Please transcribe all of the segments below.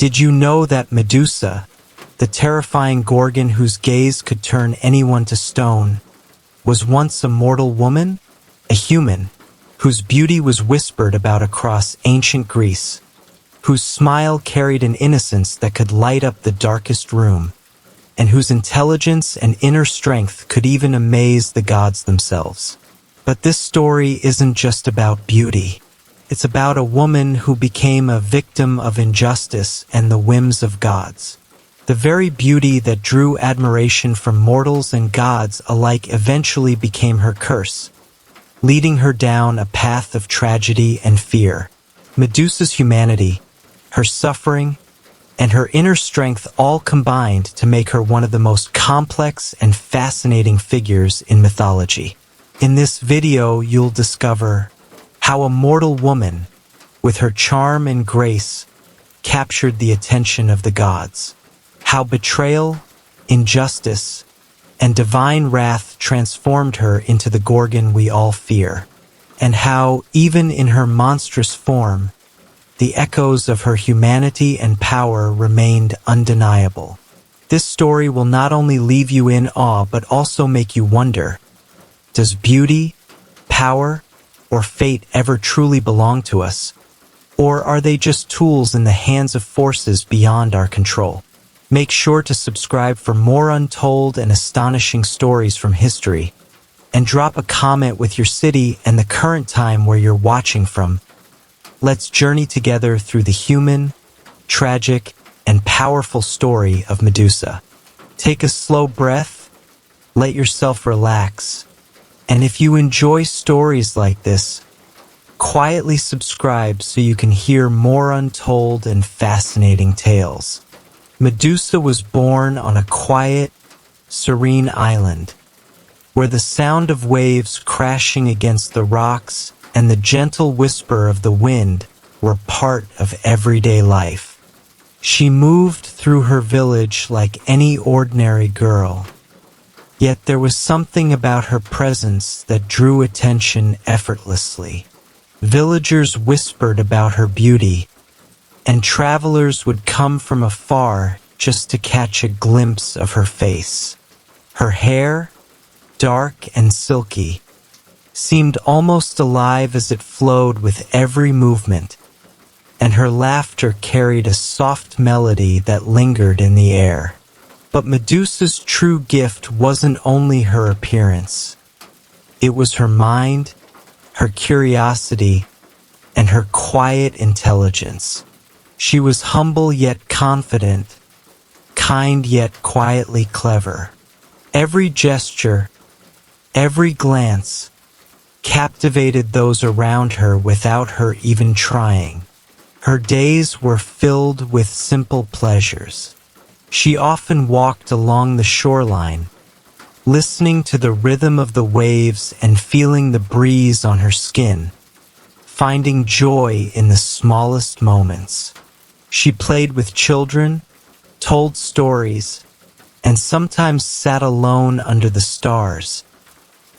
Did you know that Medusa, the terrifying Gorgon whose gaze could turn anyone to stone, was once a mortal woman? A human, whose beauty was whispered about across ancient Greece, whose smile carried an innocence that could light up the darkest room, and whose intelligence and inner strength could even amaze the gods themselves. But this story isn't just about beauty. It's about a woman who became a victim of injustice and the whims of gods. The very beauty that drew admiration from mortals and gods alike eventually became her curse, leading her down a path of tragedy and fear. Medusa's humanity, her suffering, and her inner strength all combined to make her one of the most complex and fascinating figures in mythology. In this video, you'll discover how a mortal woman, with her charm and grace, captured the attention of the gods. How betrayal, injustice, and divine wrath transformed her into the Gorgon we all fear. And how, even in her monstrous form, the echoes of her humanity and power remained undeniable. This story will not only leave you in awe but also make you wonder, does beauty, power, or fate ever truly belong to us? Or are they just tools in the hands of forces beyond our control? Make sure to subscribe for more untold and astonishing stories from history, and drop a comment with your city and the current time where you're watching from. Let's journey together through the human, tragic, and powerful story of Medusa. Take a slow breath, let yourself relax, and if you enjoy stories like this, quietly subscribe so you can hear more untold and fascinating tales. Medusa was born on a quiet, serene island, where the sound of waves crashing against the rocks and the gentle whisper of the wind were part of everyday life. She moved through her village like any ordinary girl, yet there was something about her presence that drew attention effortlessly. Villagers whispered about her beauty, and travelers would come from afar just to catch a glimpse of her face. Her hair, dark and silky, seemed almost alive as it flowed with every movement, and her laughter carried a soft melody that lingered in the air. But Medusa's true gift wasn't only her appearance. It was her mind, her curiosity, and her quiet intelligence. She was humble yet confident, kind yet quietly clever. Every gesture, every glance, captivated those around her without her even trying. Her days were filled with simple pleasures. She often walked along the shoreline, listening to the rhythm of the waves and feeling the breeze on her skin, finding joy in the smallest moments. She played with children, told stories, and sometimes sat alone under the stars,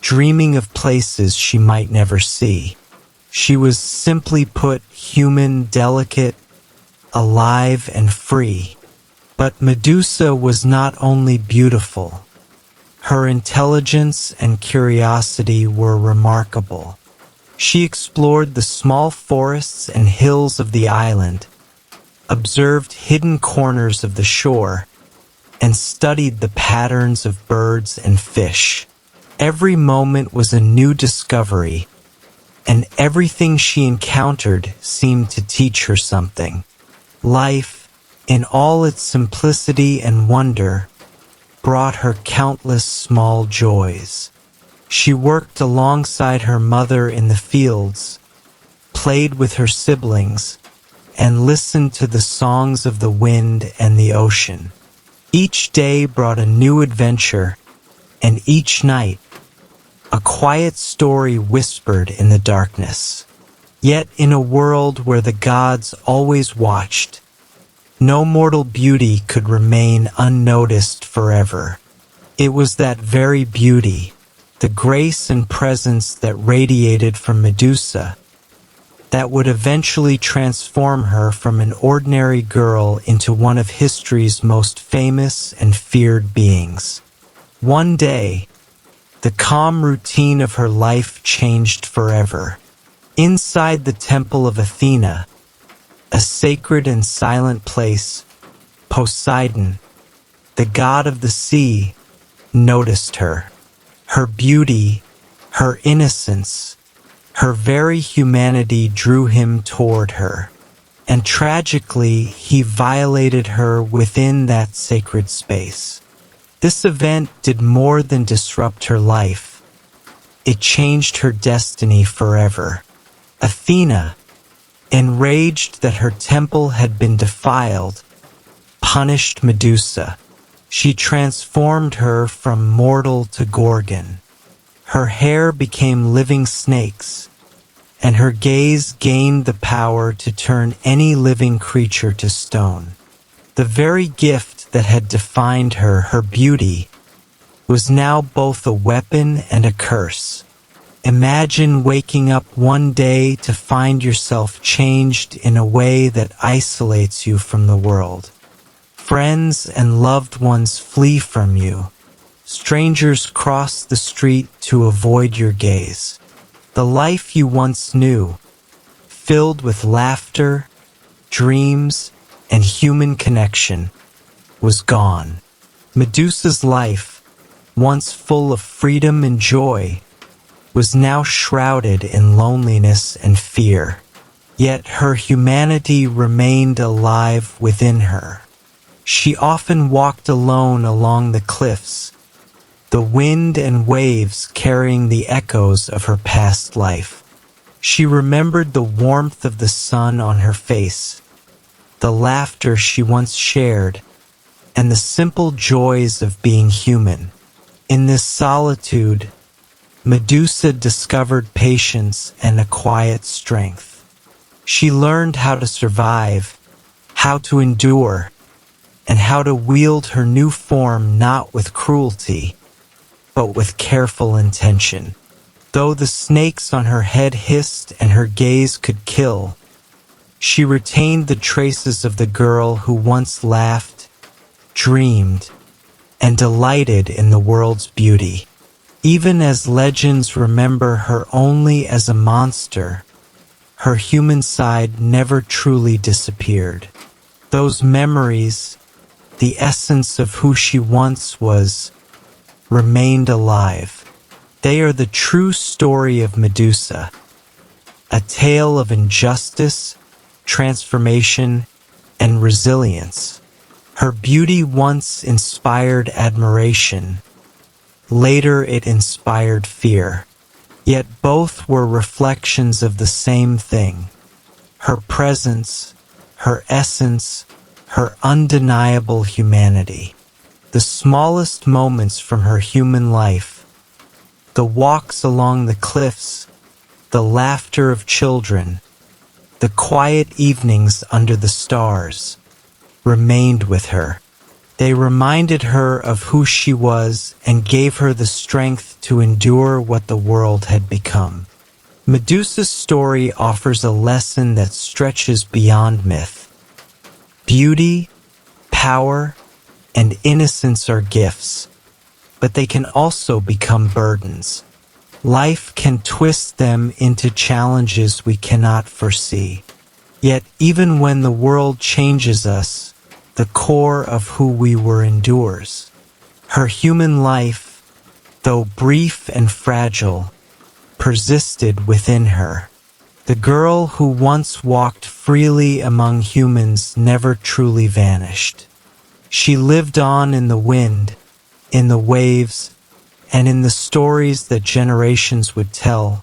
dreaming of places she might never see. She was, simply put, human, delicate, alive, and free. But Medusa was not only beautiful. Her intelligence and curiosity were remarkable. She explored the small forests and hills of the island, observed hidden corners of the shore, and studied the patterns of birds and fish. Every moment was a new discovery, and everything she encountered seemed to teach her something. Life, in all its simplicity and wonder, brought her countless small joys. She worked alongside her mother in the fields, played with her siblings, and listened to the songs of the wind and the ocean. Each day brought a new adventure, and each night, a quiet story whispered in the darkness. Yet in a world where the gods always watched, no mortal beauty could remain unnoticed forever. It was that very beauty, the grace and presence that radiated from Medusa, that would eventually transform her from an ordinary girl into one of history's most famous and feared beings. One day, the calm routine of her life changed forever. Inside the temple of Athena, a sacred and silent place, Poseidon, the god of the sea, noticed her. Her beauty, her innocence, her very humanity drew him toward her. And tragically, he violated her within that sacred space. This event did more than disrupt her life. It changed her destiny forever. Athena, enraged that her temple had been defiled, punished Medusa. She transformed her from mortal to Gorgon. Her hair became living snakes, and her gaze gained the power to turn any living creature to stone. The very gift that had defined her, her beauty, was now both a weapon and a curse. Imagine waking up one day to find yourself changed in a way that isolates you from the world. Friends and loved ones flee from you. Strangers cross the street to avoid your gaze. The life you once knew, filled with laughter, dreams, and human connection, was gone. Medusa's life, once full of freedom and joy, was now shrouded in loneliness and fear. Yet her humanity remained alive within her. She often walked alone along the cliffs, the wind and waves carrying the echoes of her past life. She remembered the warmth of the sun on her face, the laughter she once shared, and the simple joys of being human. In this solitude, Medusa discovered patience and a quiet strength. She learned how to survive, how to endure, and how to wield her new form not with cruelty, but with careful intention. Though the snakes on her head hissed and her gaze could kill, she retained the traces of the girl who once laughed, dreamed, and delighted in the world's beauty. Even as legends remember her only as a monster, her human side never truly disappeared. Those memories, the essence of who she once was, remained alive. They are the true story of Medusa, a tale of injustice, transformation, and resilience. Her beauty once inspired admiration. Later it inspired fear. Yet both were reflections of the same thing. Her presence, her essence, her undeniable humanity. The smallest moments from her human life, the walks along the cliffs, the laughter of children, the quiet evenings under the stars, remained with her. They reminded her of who she was and gave her the strength to endure what the world had become. Medusa's story offers a lesson that stretches beyond myth. Beauty, power, and innocence are gifts, but they can also become burdens. Life can twist them into challenges we cannot foresee. Yet even when the world changes us, the core of who we were endures. Her human life, though brief and fragile, persisted within her. The girl who once walked freely among humans never truly vanished. She lived on in the wind, in the waves, and in the stories that generations would tell,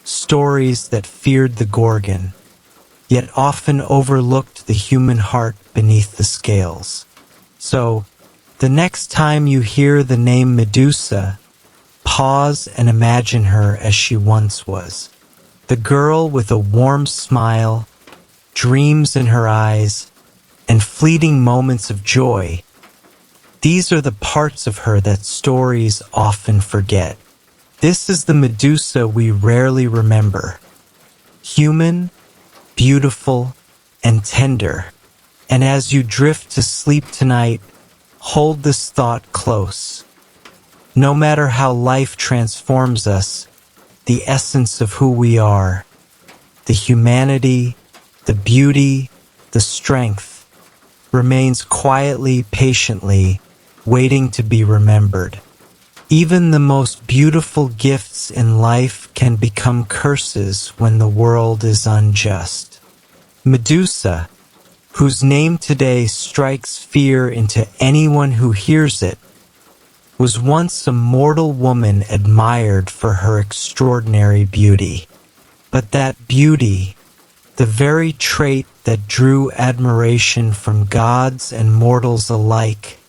stories that feared the Gorgon, yet often overlooked the human heart beneath the scales. So, the next time you hear the name Medusa, pause and imagine her as she once was. The girl with a warm smile, dreams in her eyes, and fleeting moments of joy. These are the parts of her that stories often forget. This is the Medusa we rarely remember. human, beautiful, and tender. And as you drift to sleep tonight, hold this thought close. No matter how life transforms us, the essence of who we are, the humanity, the beauty, the strength, remains quietly, patiently, waiting to be remembered. Even the most beautiful gifts in life can become curses when the world is unjust. Medusa, whose name today strikes fear into anyone who hears it, was once a mortal woman admired for her extraordinary beauty. But that beauty, the very trait that drew admiration from gods and mortals alike,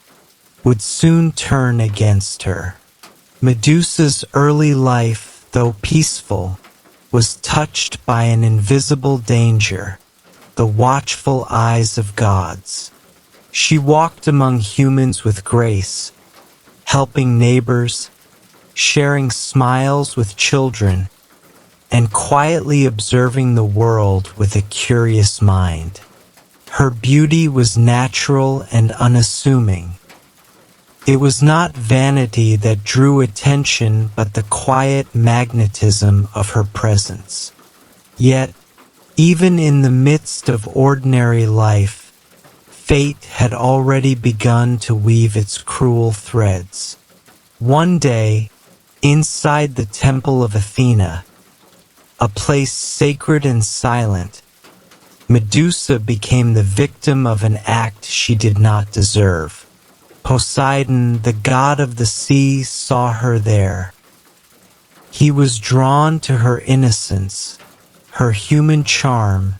would soon turn against her. Medusa's early life, though peaceful, was touched by an invisible danger, the watchful eyes of gods. She walked among humans with grace, helping neighbors, sharing smiles with children, and quietly observing the world with a curious mind. Her beauty was natural and unassuming. It was not vanity that drew attention, but the quiet magnetism of her presence. Yet, even in the midst of ordinary life, fate had already begun to weave its cruel threads. One day, inside the temple of Athena, a place sacred and silent, Medusa became the victim of an act she did not deserve. Poseidon, the god of the sea, saw her there. He was drawn to her innocence, her human charm,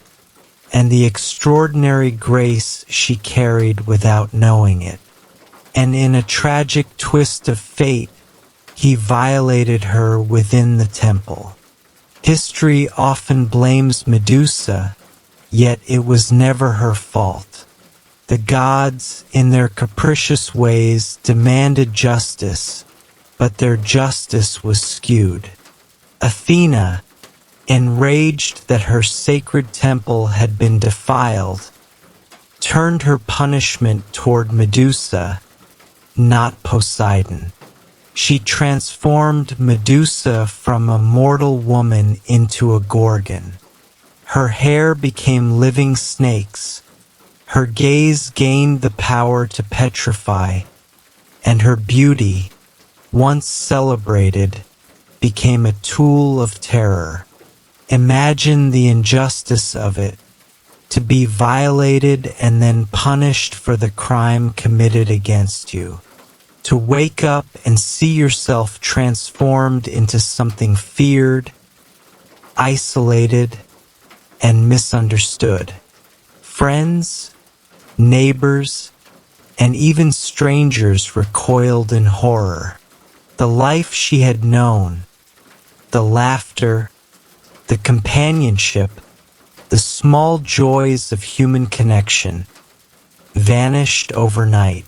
and the extraordinary grace she carried without knowing it. And in a tragic twist of fate, he violated her within the temple. History often blames Medusa, yet it was never her fault. The gods, in their capricious ways, demanded justice, but their justice was skewed. Athena, enraged that her sacred temple had been defiled, turned her punishment toward Medusa, not Poseidon. She transformed Medusa from a mortal woman into a Gorgon. Her hair became living snakes, her gaze gained the power to petrify, and her beauty, once celebrated, became a tool of terror. Imagine the injustice of it, to be violated and then punished for the crime committed against you. To wake up and see yourself transformed into something feared, isolated, and misunderstood. Friends, neighbors, and even strangers recoiled in horror. The life she had known, the laughter, the companionship, the small joys of human connection, vanished overnight.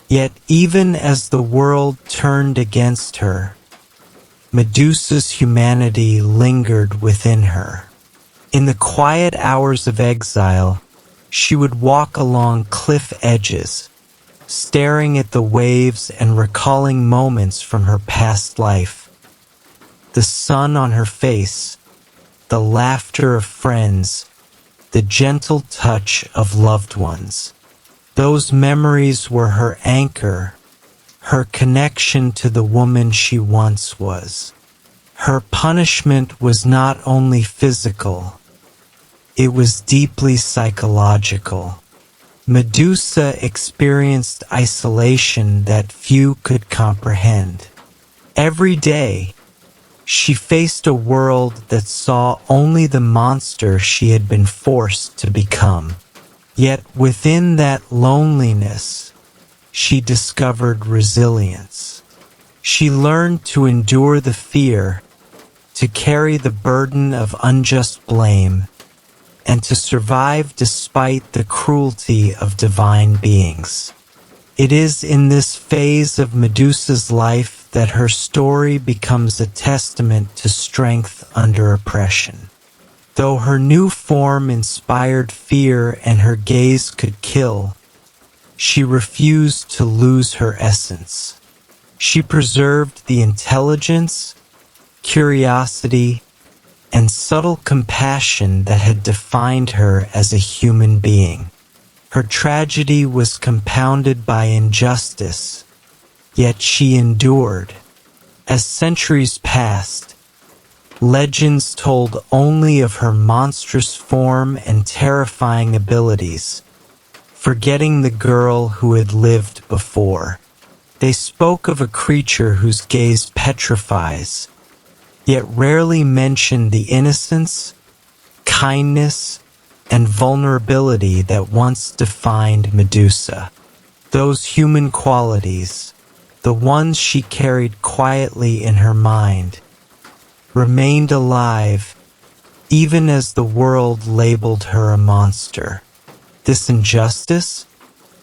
Yet even as the world turned against her, Medusa's humanity lingered within her. In the quiet hours of exile, she would walk along cliff edges, staring at the waves and recalling moments from her past life. The sun on her face, the laughter of friends, the gentle touch of loved ones. Those memories were her anchor, her connection to the woman she once was. Her punishment was not only physical, it was deeply psychological. Medusa experienced isolation that few could comprehend. Every day, she faced a world that saw only the monster she had been forced to become. Yet within that loneliness, she discovered resilience. She learned to endure the fear, to carry the burden of unjust blame, and to survive despite the cruelty of divine beings. It is in this phase of Medusa's life that her story becomes a testament to strength under oppression. Though her new form inspired fear and her gaze could kill, she refused to lose her essence. She preserved the intelligence, curiosity, and subtle compassion that had defined her as a human being. Her tragedy was compounded by injustice, yet she endured. As centuries passed, legends told only of her monstrous form and terrifying abilities, forgetting the girl who had lived before. They spoke of a creature whose gaze petrifies, yet rarely mentioned the innocence, kindness, and vulnerability that once defined Medusa. Those human qualities, the ones she carried quietly in her mind, remained alive even as the world labeled her a monster. This injustice,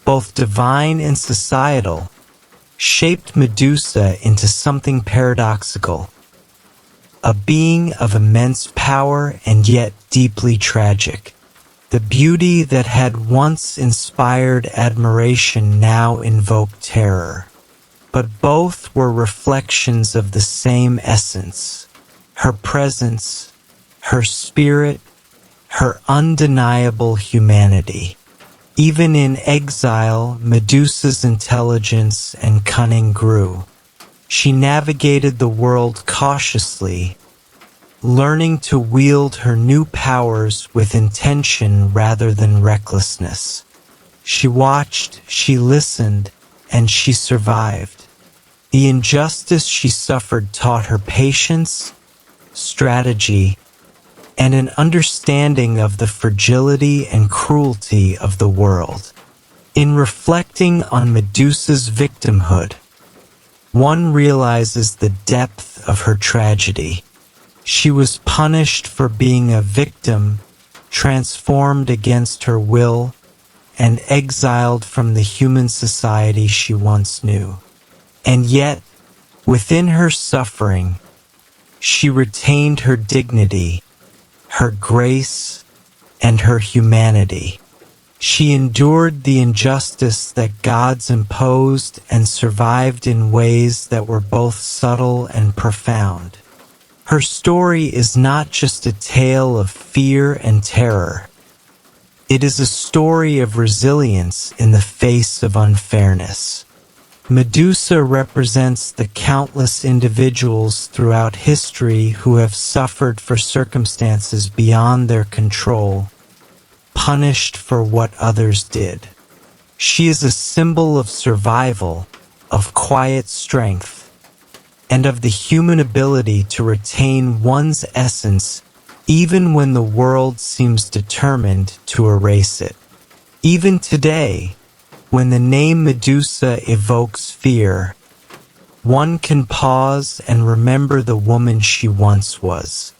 both divine and societal, shaped Medusa into something paradoxical, a being of immense power and yet deeply tragic. The beauty that had once inspired admiration now invoked terror. But both were reflections of the same essence: her presence, her spirit, her undeniable humanity. Even in exile, Medusa's intelligence and cunning grew. She navigated the world cautiously, learning to wield her new powers with intention rather than recklessness. She watched, she listened, and she survived. The injustice she suffered taught her patience, strategy, and an understanding of the fragility and cruelty of the world. In reflecting on Medusa's victimhood, one realizes the depth of her tragedy. She was punished for being a victim, transformed against her will, and exiled from the human society she once knew. And yet, within her suffering, she retained her dignity, her grace, and her humanity. She endured the injustice that gods imposed and survived in ways that were both subtle and profound. Her story is not just a tale of fear and terror. It is a story of resilience in the face of unfairness. Medusa represents the countless individuals throughout history who have suffered for circumstances beyond their control, punished for what others did. She is a symbol of survival, of quiet strength, and of the human ability to retain one's essence even when the world seems determined to erase it. Even today, when the name Medusa evokes fear, one can pause and remember the woman she once was,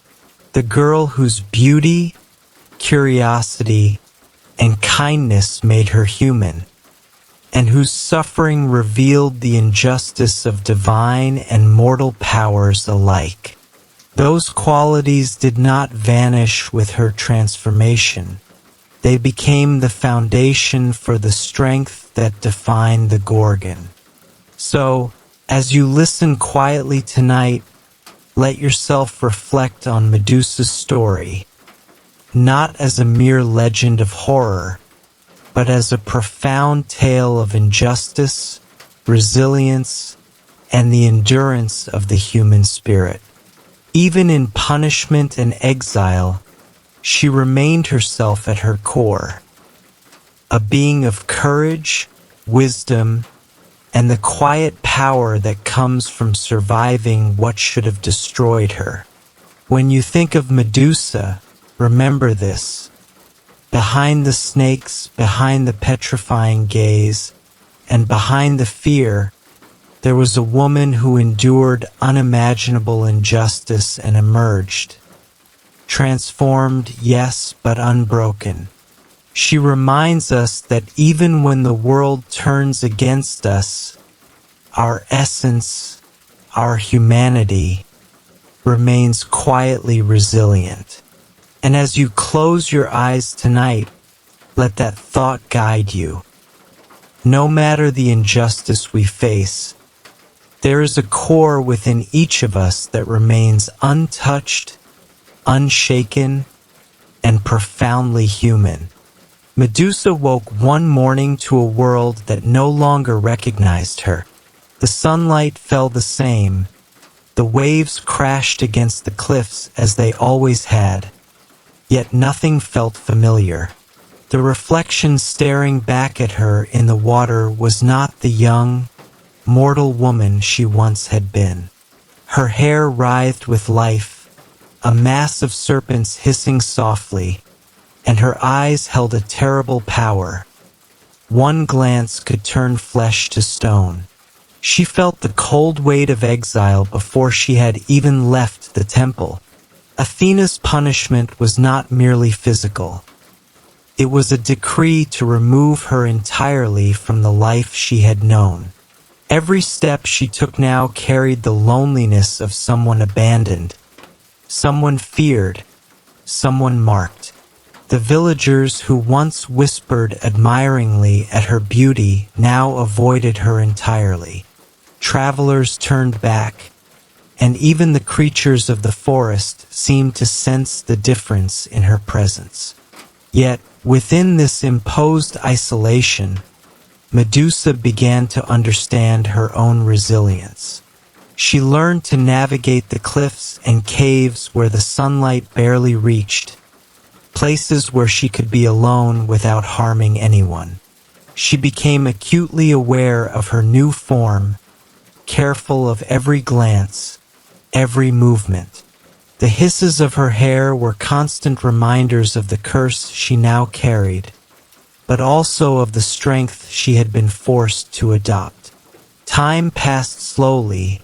the girl whose beauty, curiosity, and kindness made her human, and whose suffering revealed the injustice of divine and mortal powers alike. Those qualities did not vanish with her transformation. They became the foundation for the strength that defined the Gorgon. So, as you listen quietly tonight, let yourself reflect on Medusa's story, not as a mere legend of horror, but as a profound tale of injustice, resilience, and the endurance of the human spirit. Even in punishment and exile, she remained herself at her core, a being of courage, wisdom, and the quiet power that comes from surviving what should have destroyed her. When you think of Medusa, remember this. Behind the snakes, behind the petrifying gaze, and behind the fear, there was a woman who endured unimaginable injustice and emerged. Transformed, yes, but unbroken. She reminds us that even when the world turns against us, our essence, our humanity, remains quietly resilient. And as you close your eyes tonight, let that thought guide you. No matter the injustice we face, there is a core within each of us that remains untouched, unshaken, and profoundly human. Medusa woke one morning to a world that no longer recognized her. The sunlight fell the same. The waves crashed against the cliffs as they always had. Yet nothing felt familiar. The reflection staring back at her in the water was not the young, mortal woman she once had been. Her hair writhed with life, a mass of serpents hissing softly, and her eyes held a terrible power. One glance could turn flesh to stone. She felt the cold weight of exile before she had even left the temple. Athena's punishment was not merely physical. It was a decree to remove her entirely from the life she had known. Every step she took now carried the loneliness of someone abandoned, someone feared, someone marked. The villagers who once whispered admiringly at her beauty now avoided her entirely. Travelers turned back, and even the creatures of the forest seemed to sense the difference in her presence. Yet, within this imposed isolation, Medusa began to understand her own resilience. She learned to navigate the cliffs and caves where the sunlight barely reached, places where she could be alone without harming anyone. She became acutely aware of her new form, careful of every glance, every movement. The hisses of her hair were constant reminders of the curse she now carried, but also of the strength she had been forced to adopt. Time passed slowly,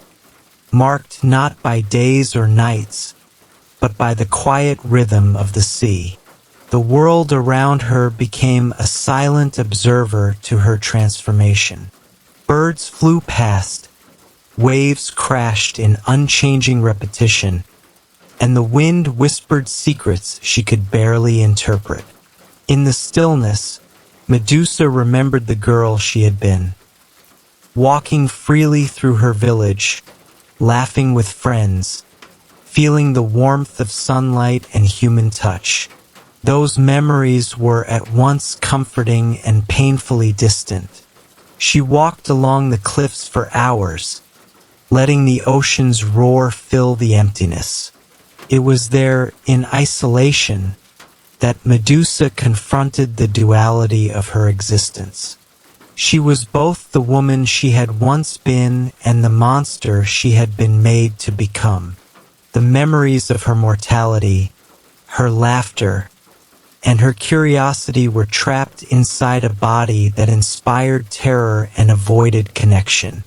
marked not by days or nights, but by the quiet rhythm of the sea. The world around her became a silent observer to her transformation. Birds flew past, waves crashed in unchanging repetition, and the wind whispered secrets she could barely interpret. In the stillness, Medusa remembered the girl she had been, walking freely through her village, laughing with friends, feeling the warmth of sunlight and human touch. Those memories were at once comforting and painfully distant. She walked along the cliffs for hours, letting the ocean's roar fill the emptiness. It was there, in isolation, that Medusa confronted the duality of her existence. She was both the woman she had once been and the monster she had been made to become. The memories of her mortality, her laughter, and her curiosity were trapped inside a body that inspired terror and avoided connection.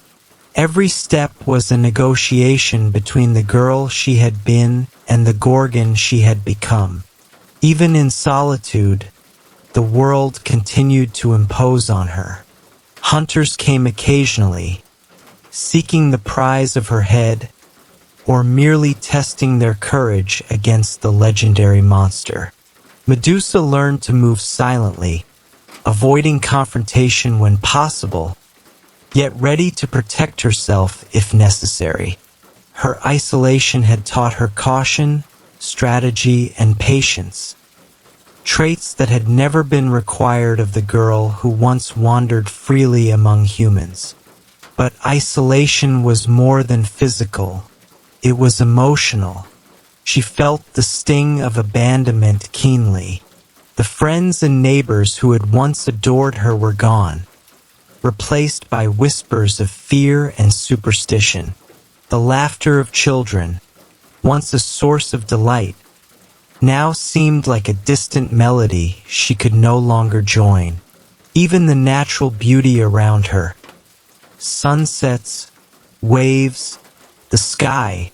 Every step was a negotiation between the girl she had been and the Gorgon she had become. Even in solitude, the world continued to impose on her. Hunters came occasionally, seeking the prize of her head, or merely testing their courage against the legendary monster. Medusa learned to move silently, avoiding confrontation when possible, yet ready to protect herself if necessary. Her isolation had taught her caution, strategy, and patience, traits that had never been required of the girl who once wandered freely among humans. But isolation was more than physical. It was emotional. She felt the sting of abandonment keenly. The friends and neighbors who had once adored her were gone, replaced by whispers of fear and superstition. The laughter of children, once a source of delight, now seemed like a distant melody she could no longer join. Even the natural beauty around her, sunsets, waves, the sky,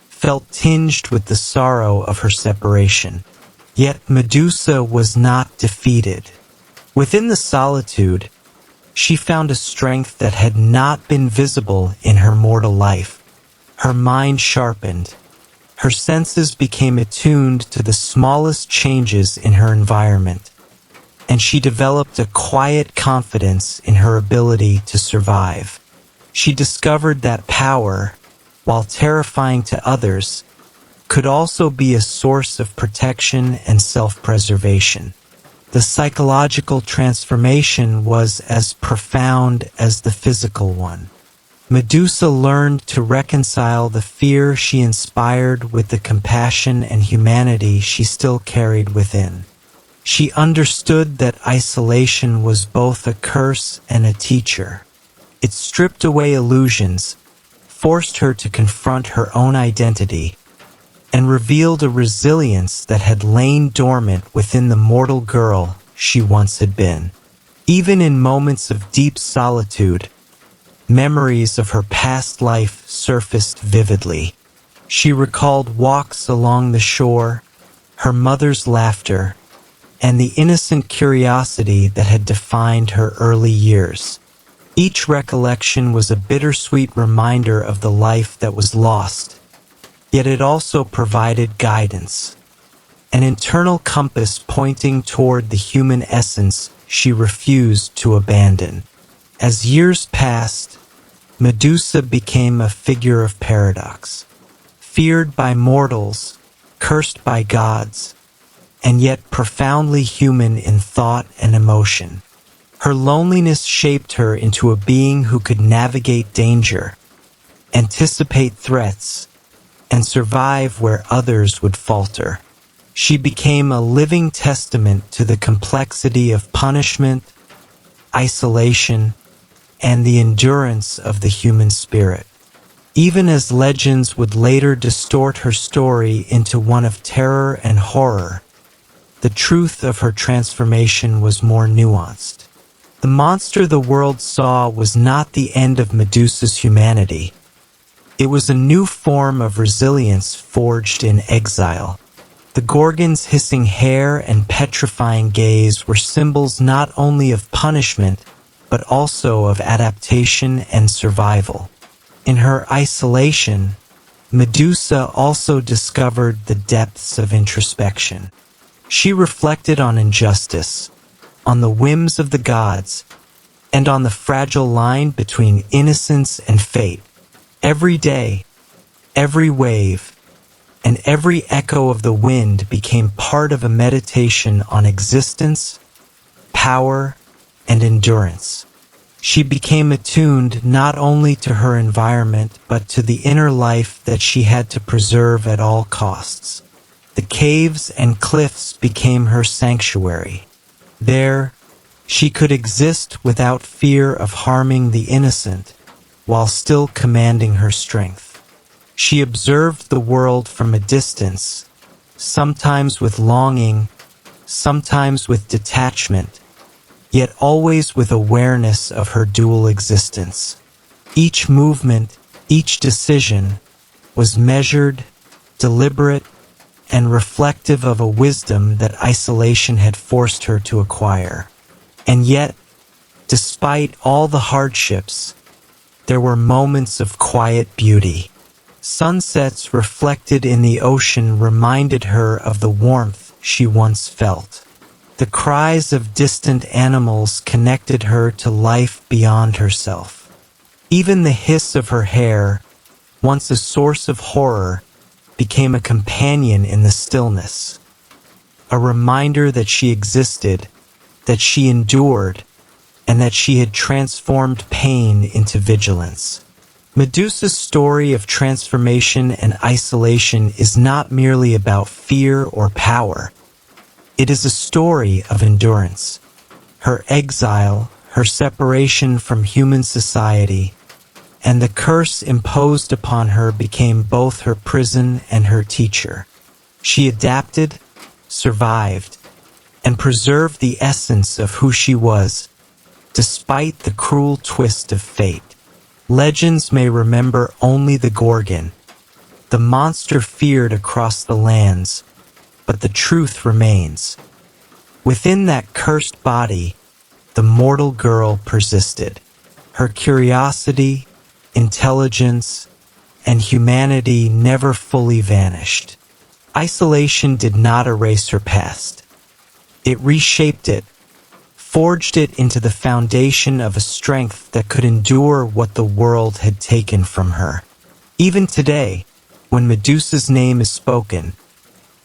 felt tinged with the sorrow of her separation. Yet Medusa was not defeated. Within the solitude, she found a strength that had not been visible in her mortal life. Her mind sharpened, Her senses became attuned to the smallest changes in her environment, and she developed a quiet confidence in her ability to survive. She discovered that power, while terrifying to others, could also be a source of protection and self-preservation. The psychological transformation was as profound as the physical one. Medusa learned to reconcile the fear she inspired with the compassion and humanity she still carried within. She understood that isolation was both a curse and a teacher. It stripped away illusions, forced her to confront her own identity, and revealed a resilience that had lain dormant within the mortal girl she once had been. Even in moments of deep solitude, memories of her past life surfaced vividly. She recalled walks along the shore, her mother's laughter, and the innocent curiosity that had defined her early years. Each recollection was a bittersweet reminder of the life that was lost, yet it also provided guidance, an internal compass pointing toward the human essence she refused to abandon. As years passed, Medusa became a figure of paradox, feared by mortals, cursed by gods, and yet profoundly human in thought and emotion. Her loneliness shaped her into a being who could navigate danger, anticipate threats, and survive where others would falter. She became a living testament to the complexity of punishment, isolation, and the endurance of the human spirit. Even as legends would later distort her story into one of terror and horror, the truth of her transformation was more nuanced. The monster the world saw was not the end of Medusa's humanity. It was a new form of resilience forged in exile. The Gorgon's hissing hair and petrifying gaze were symbols not only of punishment, but also of adaptation and survival. In her isolation, Medusa also discovered the depths of introspection. She reflected on injustice, on the whims of the gods, and on the fragile line between innocence and fate. Every day, every wave, and every echo of the wind became part of a meditation on existence, power, and endurance. She became attuned not only to her environment but to the inner life that she had to preserve at all costs. The caves and cliffs became her sanctuary. There, she could exist without fear of harming the innocent, while still commanding her strength. She observed the world from a distance, sometimes with longing, sometimes with detachment, yet always with awareness of her dual existence. Each movement, each decision, was measured, deliberate, and reflective of a wisdom that isolation had forced her to acquire. And yet, despite all the hardships, there were moments of quiet beauty. Sunsets reflected in the ocean reminded her of the warmth she once felt. The cries of distant animals connected her to life beyond herself. Even the hiss of her hair, once a source of horror, became a companion in the stillness, a reminder that she existed, that she endured, and that she had transformed pain into vigilance. Medusa's story of transformation and isolation is not merely about fear or power. It is a story of endurance. Her exile, her separation from human society, and the curse imposed upon her became both her prison and her teacher. She adapted, survived, and preserved the essence of who she was, despite the cruel twist of fate. Legends may remember only the Gorgon, the monster feared across the lands, but the truth remains. Within that cursed body, the mortal girl persisted. Her curiosity, intelligence, and humanity never fully vanished. Isolation did not erase her past. It reshaped it, forged it into the foundation of a strength that could endure what the world had taken from her. Even today, when Medusa's name is spoken,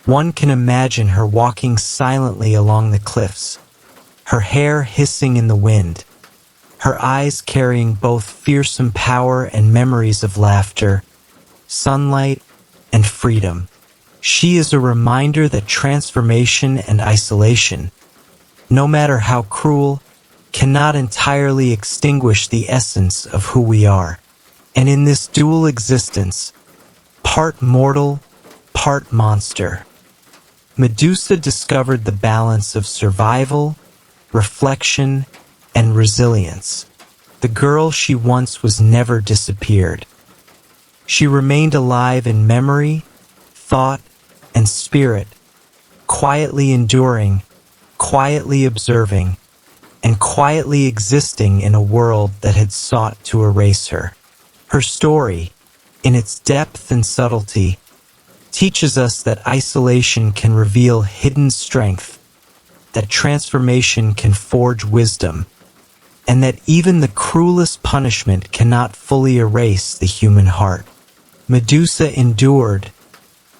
one can imagine her walking silently along the cliffs, her hair hissing in the wind, her eyes carrying both fearsome power and memories of laughter, sunlight, and freedom. She is a reminder that transformation and isolation, no matter how cruel, cannot entirely extinguish the essence of who we are. And in this dual existence, part mortal, part monster, Medusa discovered the balance of survival, reflection, and resilience. The girl she once was never disappeared. She remained alive in memory, thought, and spirit, quietly enduring, quietly observing, and quietly existing in a world that had sought to erase her. Her story, in its depth and subtlety, teaches us that isolation can reveal hidden strength, that transformation can forge wisdom, and that even the cruelest punishment cannot fully erase the human heart. Medusa endured,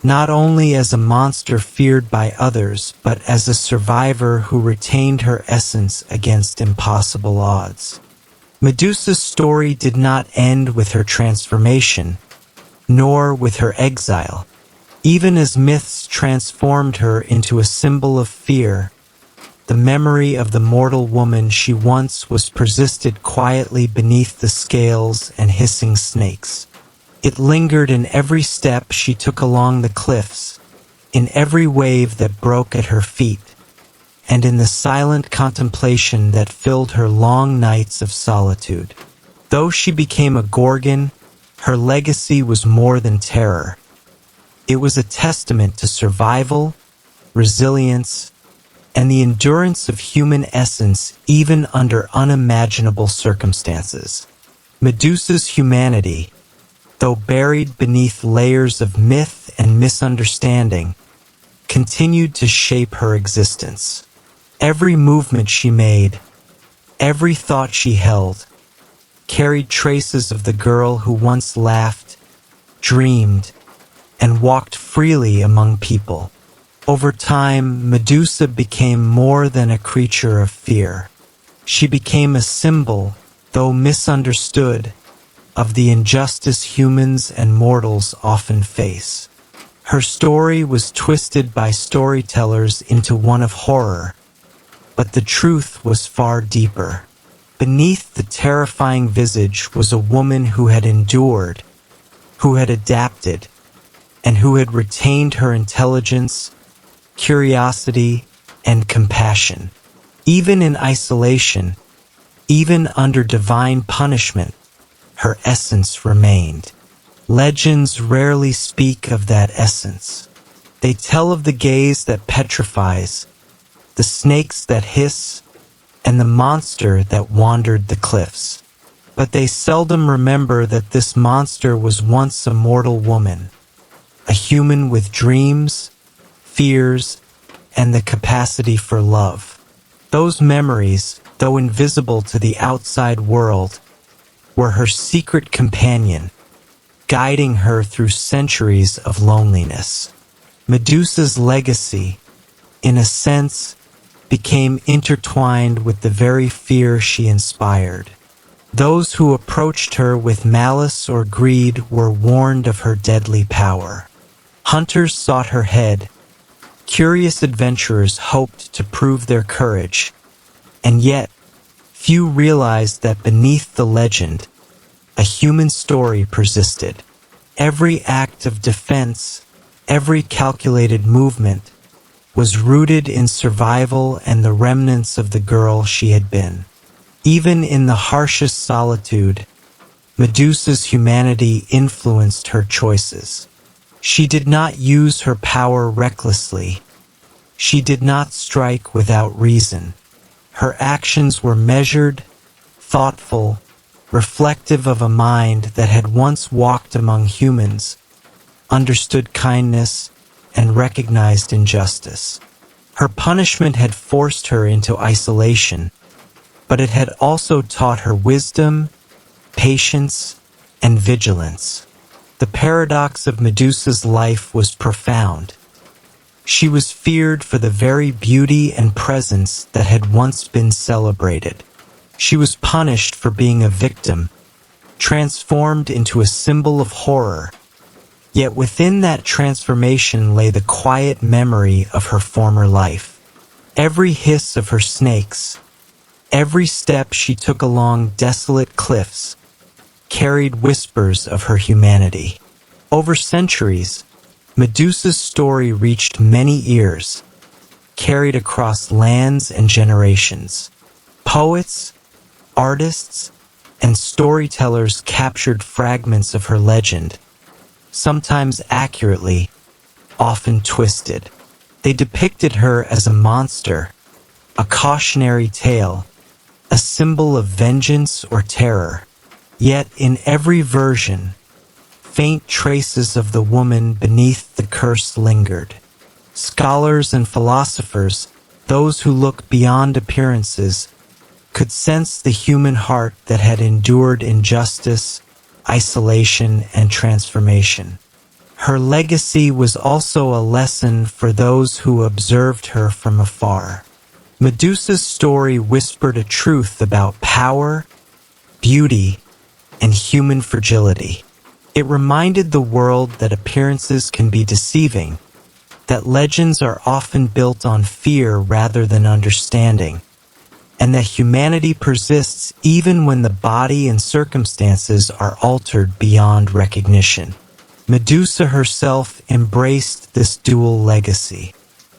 not only as a monster feared by others, but as a survivor who retained her essence against impossible odds. Medusa's story did not end with her transformation, nor with her exile. Even as myths transformed her into a symbol of fear, the memory of the mortal woman she once was persisted quietly beneath the scales and hissing snakes. It lingered in every step she took along the cliffs, in every wave that broke at her feet, and in the silent contemplation that filled her long nights of solitude. Though she became a Gorgon, her legacy was more than terror. It was a testament to survival, resilience, and the endurance of human essence even under unimaginable circumstances. Medusa's humanity, though buried beneath layers of myth and misunderstanding, continued to shape her existence. Every movement she made, every thought she held, carried traces of the girl who once laughed, dreamed, and walked freely among people. Over time, Medusa became more than a creature of fear. She became a symbol, though misunderstood, of the injustice humans and mortals often face. Her story was twisted by storytellers into one of horror, but the truth was far deeper. Beneath the terrifying visage was a woman who had endured, who had adapted, and who had retained her intelligence, curiosity, and compassion. Even in isolation, even under divine punishment, her essence remained. Legends rarely speak of that essence. They tell of the gaze that petrifies, the snakes that hiss, and the monster that wandered the cliffs. But they seldom remember that this monster was once a mortal woman, a human with dreams, fears, and the capacity for love. Those memories, though invisible to the outside world, were her secret companion, guiding her through centuries of loneliness. Medusa's legacy, in a sense, became intertwined with the very fear she inspired. Those who approached her with malice or greed were warned of her deadly power. Hunters sought her head. Curious adventurers hoped to prove their courage. And yet, few realized that beneath the legend, a human story persisted. Every act of defense, every calculated movement, was rooted in survival and the remnants of the girl she had been. Even in the harshest solitude, Medusa's humanity influenced her choices. She did not use her power recklessly. She did not strike without reason. Her actions were measured, thoughtful, reflective of a mind that had once walked among humans, understood kindness, and recognized injustice. Her punishment had forced her into isolation, but it had also taught her wisdom, patience, and vigilance. The paradox of Medusa's life was profound. She was feared for the very beauty and presence that had once been celebrated. She was punished for being a victim, transformed into a symbol of horror. Yet within that transformation lay the quiet memory of her former life. Every hiss of her snakes, every step she took along desolate cliffs, carried whispers of her humanity. Over centuries, Medusa's story reached many ears, carried across lands and generations. Poets, artists, and storytellers captured fragments of her legend, sometimes accurately, often twisted. They depicted her as a monster, a cautionary tale, a symbol of vengeance or terror. Yet in every version, faint traces of the woman beneath the curse lingered. Scholars and philosophers, those who look beyond appearances, could sense the human heart that had endured injustice, isolation, and transformation. Her legacy was also a lesson for those who observed her from afar. Medusa's story whispered a truth about power, beauty, and human fragility. It reminded the world that appearances can be deceiving, that legends are often built on fear rather than understanding, and that humanity persists even when the body and circumstances are altered beyond recognition. Medusa herself embraced this dual legacy.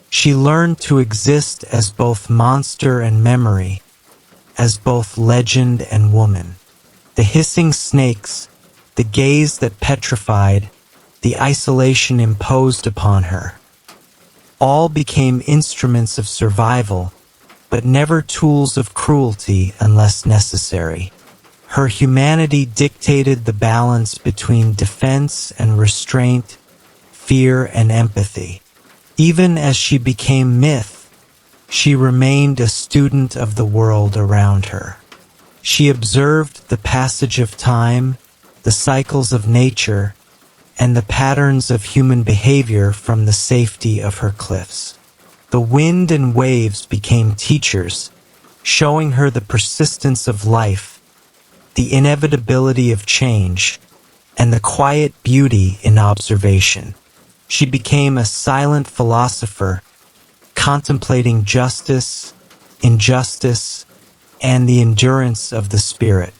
She learned to exist as both monster and memory, as both legend and woman. The hissing snakes, the gaze that petrified, the isolation imposed upon her, all became instruments of survival, but never tools of cruelty unless necessary. Her humanity dictated the balance between defense and restraint, fear and empathy. Even as she became myth, she remained a student of the world around her. She observed the passage of time, the cycles of nature, and the patterns of human behavior from the safety of her cliffs. The wind and waves became teachers, showing her the persistence of life, the inevitability of change, and the quiet beauty in observation. She became a silent philosopher, contemplating justice, injustice, and the endurance of the spirit.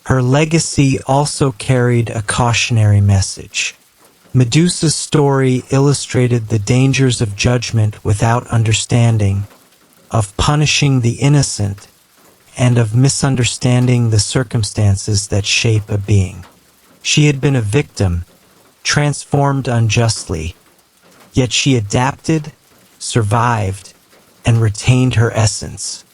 Her legacy also carried a cautionary message. Medusa's story illustrated the dangers of judgment without understanding, of punishing the innocent, and of misunderstanding the circumstances that shape a being. She had been a victim, transformed unjustly, yet she adapted, survived, and retained her essence.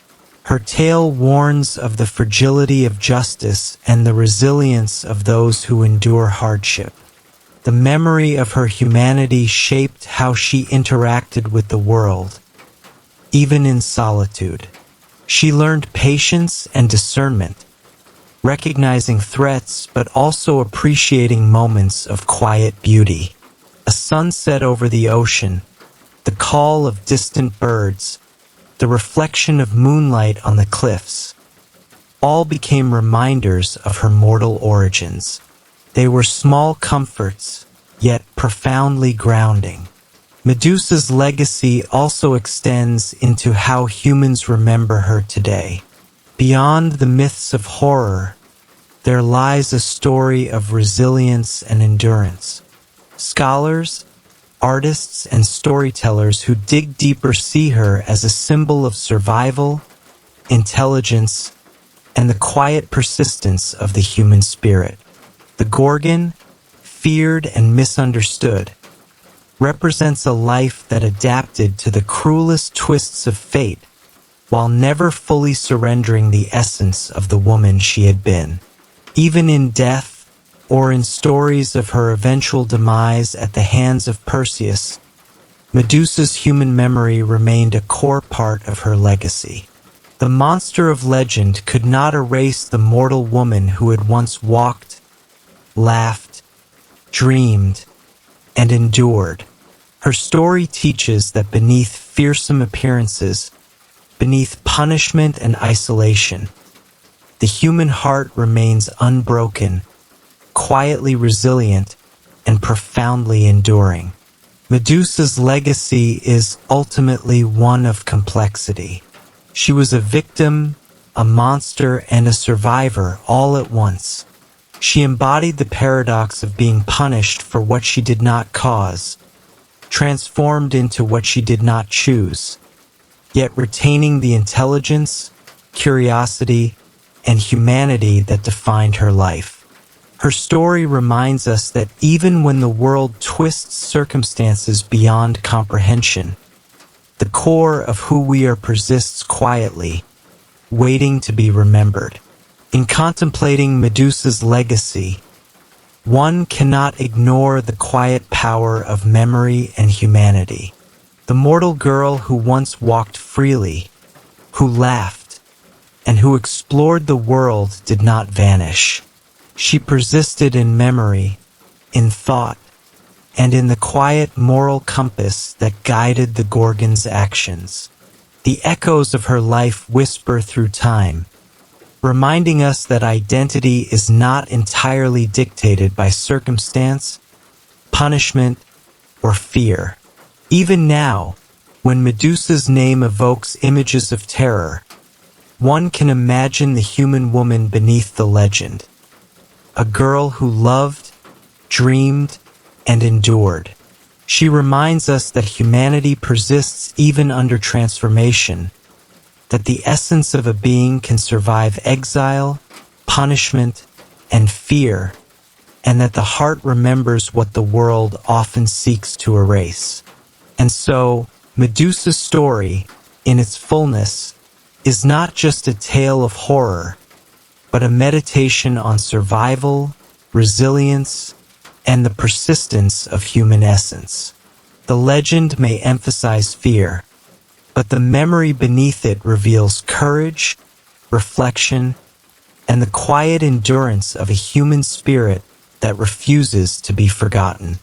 Her tale warns of the fragility of justice and the resilience of those who endure hardship. The memory of her humanity shaped how she interacted with the world, even in solitude. She learned patience and discernment, recognizing threats but also appreciating moments of quiet beauty. A sunset over the ocean, the call of distant birds, the reflection of moonlight on the cliffs, all became reminders of her mortal origins. They were small comforts, yet profoundly grounding. Medusa's legacy also extends into how humans remember her today. Beyond the myths of horror, there lies a story of resilience and endurance. Scholars, artists, and storytellers who dig deeper see her as a symbol of survival, intelligence, and the quiet persistence of the human spirit. The Gorgon, feared and misunderstood, represents a life that adapted to the cruelest twists of fate while never fully surrendering the essence of the woman she had been. Even in death, or in stories of her eventual demise at the hands of Perseus, Medusa's human memory remained a core part of her legacy. The monster of legend could not erase the mortal woman who had once walked, laughed, dreamed, and endured. Her story teaches that beneath fearsome appearances, beneath punishment and isolation, the human heart remains unbroken, quietly resilient, and profoundly enduring. Medusa's legacy is ultimately one of complexity. She was a victim, a monster, and a survivor all at once. She embodied the paradox of being punished for what she did not cause, transformed into what she did not choose, yet retaining the intelligence, curiosity, and humanity that defined her life. Her story reminds us that even when the world twists circumstances beyond comprehension, the core of who we are persists quietly, waiting to be remembered. In contemplating Medusa's legacy, one cannot ignore the quiet power of memory and humanity. The mortal girl who once walked freely, who laughed, and who explored the world did not vanish. She persisted in memory, in thought, and in the quiet moral compass that guided the Gorgon's actions. The echoes of her life whisper through time, reminding us that identity is not entirely dictated by circumstance, punishment, or fear. Even now, when Medusa's name evokes images of terror, one can imagine the human woman beneath the legend. A girl who loved, dreamed, and endured. She reminds us that humanity persists even under transformation, that the essence of a being can survive exile, punishment, and fear, and that the heart remembers what the world often seeks to erase. And so, Medusa's story, in its fullness, is not just a tale of horror, but a meditation on survival, resilience, and the persistence of human essence. The legend may emphasize fear, but the memory beneath it reveals courage, reflection, and the quiet endurance of a human spirit that refuses to be forgotten.